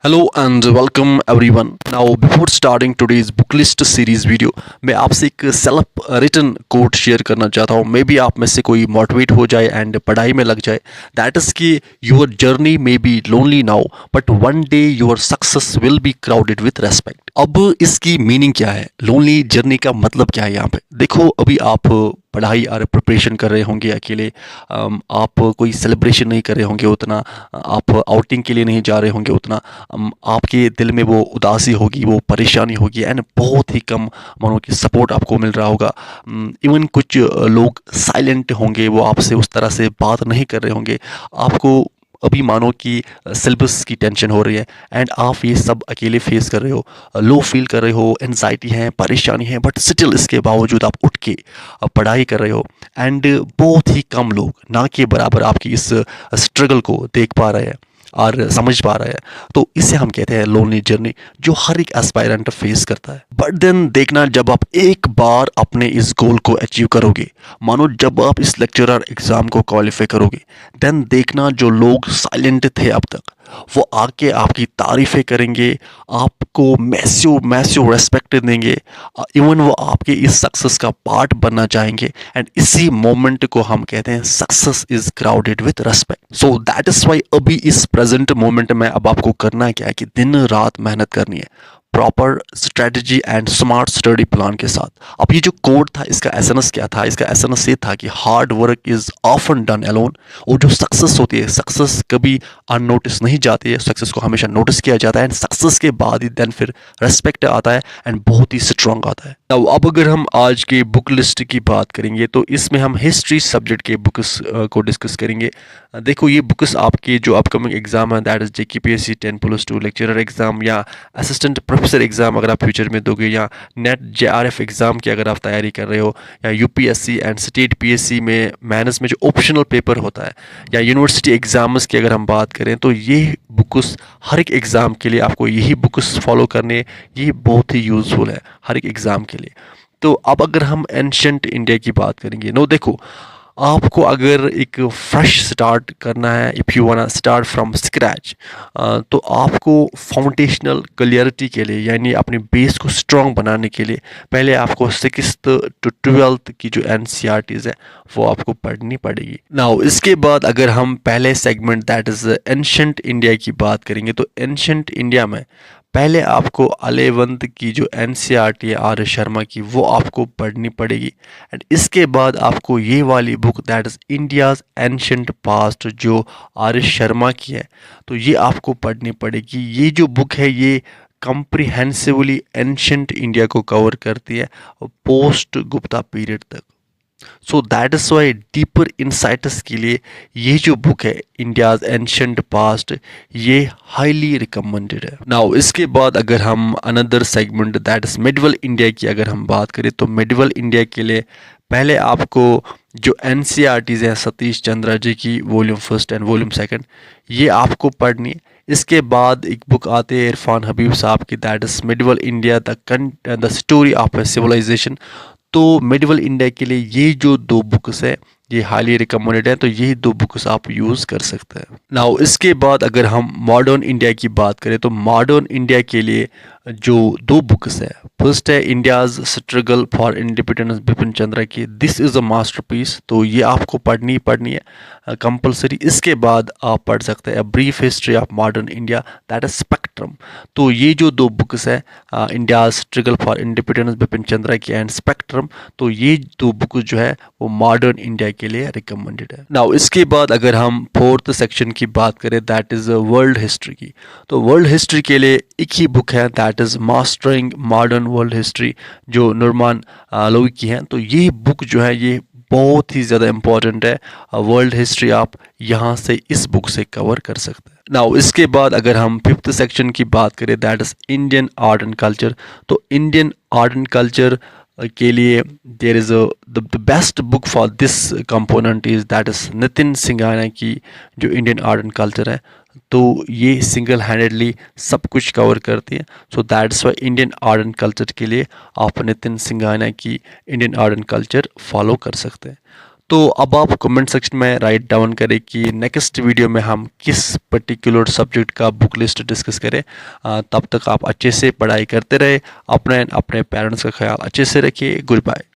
Hello and welcome everyone. Now before starting today's book list series video, मैं आपसे एक self written coat share करना चाहता हूँ. मे बी आप में से कोई मोटिवेट हो जाए एंड पढ़ाई में लग जाए. दैट इज़ कि your journey may be lonely now but one day your success will be crowded with respect. अब इसकी मीनिंग क्या है? लोनली जर्नी का मतलब क्या है यहाँ पे? देखो, अभी आप पढ़ाई और प्रिपरेशन कर रहे होंगे अकेले, आप कोई सेलिब्रेशन नहीं कर रहे होंगे उतना, आप आउटिंग के लिए नहीं जा रहे होंगे उतना, आपके दिल में वो उदासी होगी, वो परेशानी होगी एंड बहुत ही कम मानो कि सपोर्ट आपको मिल रहा होगा. इवन कुछ लोग साइलेंट होंगे, वो आपसे उस तरह से बात नहीं कर रहे होंगे. आपको अभी मानो कि सिलेबस की टेंशन हो रही है एंड आप ये सब अकेले फेस कर रहे हो, लो फील कर रहे हो, एनजाइटी है, परेशानी है, बट स्टिल इसके बावजूद आप उठ के पढ़ाई कर रहे हो. एंड बहुत ही कम लोग, ना के बराबर, आपकी इस स्ट्रगल को देख पा रहे हैं और समझ पा रहा है. तो इसे हम कहते हैं लोनली जर्नी, जो हर एक एस्पायरेंट फेस करता है. बट देन देखना, जब आप एक बार अपने इस गोल को अचीव करोगे, मानो जब आप इस लेक्चरर एग्ज़ाम को क्वालिफाई करोगे, देन देखना जो लोग साइलेंट थे अब तक, वो आके आपकी तारीफ़ें करेंगे, आपको मैसिव मैसिव रेस्पेक्ट देंगे. इवन वो आपके इस सक्सेस का पार्ट बनना चाहेंगे. एंड इसी मोमेंट को हम कहते हैं success is crowded with respect. So that is why अभी इस प्रेजेंट मोमेंट में अब आपको करना क्या है कि दिन रात मेहनत करनी है, proper strategy and smart study plan के साथ. अब ये जो कोड था, इसका एसएनएस क्या था? इसका एसएनएस ये था कि hard work is often done alone. और जो सक्सेस होती है, सक्सेस कभी अननोटिस नहीं जाती है, सक्सेस को हमेशा नोटिस किया जाता है. एंड सक्सेस के बाद ही देन फिर रेस्पेक्ट आता है एंड बहुत ही स्ट्रांग आता है. अब अगर हम आज के बुक लिस्ट की बात करेंगे तो इसमें हम हिस्ट्री सब्जेक्ट के बुक्स को डिस्कस करेंगे. देखो, ये बुक्स आपके जो अपकमिंग एग्जाम है, that is JKPSC 10+2 lecturer exam या असिस्टेंट प्रोफेसर एग्जाम अगर आप फ्यूचर में दोगे, या नेट JRF एग्जाम की अगर आप तैयारी कर रहे हो, या UPSC एंड स्टेट PSC में मैथ्स में जो ऑप्शनल पेपर होता है, या यूनिवर्सिटी एग्जाम्स की अगर हम बात करें, तो ये बुक्स हर एक एग्ज़ाम के लिए आपको यही बुक्स फॉलो करने, ये बहुत ही यूज़फुल है हर एक एग्ज़ाम के लिए. तो अब अगर हम एंशंट इंडिया की बात करेंगे, नो देखो, आपको अगर एक फ्रेश स्टार्ट करना है, if you want start from scratch, तो आपको फाउंडेशनल क्लियरिटी के लिए, यानी अपने बेस को स्ट्रॉन्ग बनाने के लिए, पहले आपको 6th to 12th की जो NCERTs है वो आपको पढ़नी पड़ेगी. नाउ इसके बाद अगर हम पहले segment that is ancient India की बात करेंगे, तो एंशंट इंडिया में पहले आपको 11th की जो NCERT है आर एस शर्मा की, वो आपको पढ़नी पड़ेगी. एंड इसके बाद आपको ये वाली book that is India's ancient past, जो आर एस शर्मा की है, तो ये आपको पढ़नी पड़ेगी. ये जो बुक है, ये कम्प्रिहेंसिवली एंशंट इंडिया को कवर करती है पोस्ट गुप्ता पीरियड तक. So that is why deeper insights के लिए ये जो बुक है इंडियाज़ एंशंट पास्ट, ये हाईली रिकमेंडेड है. नाउ इसके बाद अगर हम another segment that is medieval India की अगर हम बात करें, तो मिडिवल इंडिया के लिए पहले आपको जो NCERTs हैं सतीश चंद्रा जी की वॉल्यूम 1 एंड वॉल्यूम 2, ये आपको पढ़नी है. इसके बाद एक बुक आते हैं इरफान हबीब साहब की, that is medieval India the story of a civilisation. तो मिडिवल इंडिया के लिए ये जो दो बुक्स है, ये हाईली रिकमेंडेड है, तो यही दो बुक्स आप यूज़ कर सकते हैं. नाउ इसके बाद अगर हम मॉडर्न इंडिया की बात करें, तो मॉडर्न इंडिया के लिए जो दो बुक्स है, फर्स्ट है India's struggle for independence Bipin Chandra की, दिस इज़ अ मास्टरपीस, तो ये आपको पढ़नी है कंपलसरी. इसके बाद आप पढ़ सकते हैं brief history of modern India, that is spectrum. तो ये जो दो बुक्स है, India's struggle for independence Bipin Chandra की एंड स्पेक्ट्रम, तो ये दो बुक्स जो है वो मॉडर्न इंडिया के लिए रिकमेंडेड है. नाउ इसके बाद अगर हम फोर्थ सेक्शन की बात करें, दैट इज़ वर्ल्ड हिस्ट्री की, तो वर्ल्ड हिस्ट्री के लिए एक ही बुक है, that is mastering modern world history, जो नुरमान लोई की है. तो ये बुक जो है, ये बहुत ही ज़्यादा इम्पॉर्टेंट है. वर्ल्ड हिस्ट्री आप यहाँ से इस बुक से कवर कर सकते हैं. नाउ इसके बाद अगर हम फिफ्थ सेक्शन की बात करें, that is Indian art and culture, तो इंडियन आर्ट एंड कल्चर के लिए there is the best book for this component is that is Nitin Singhania की जो इंडियन आर्ट एंड कल्चर है. तो ये सिंगल हैंडेडली सब कुछ कवर करती है. So that's why Indian art and culture के लिए आप नितिन सिंघानिया की Indian art and culture follow कर सकते हैं. तो अब आप कमेंट सेक्शन में राइट डाउन करें कि नेक्स्ट वीडियो में हम किस पर्टिकुलर सब्जेक्ट का बुक लिस्ट डिस्कस करें। तब तक आप अच्छे से पढ़ाई करते रहे, अपने पेरेंट्स का ख्याल अच्छे से रखिए। Good bye.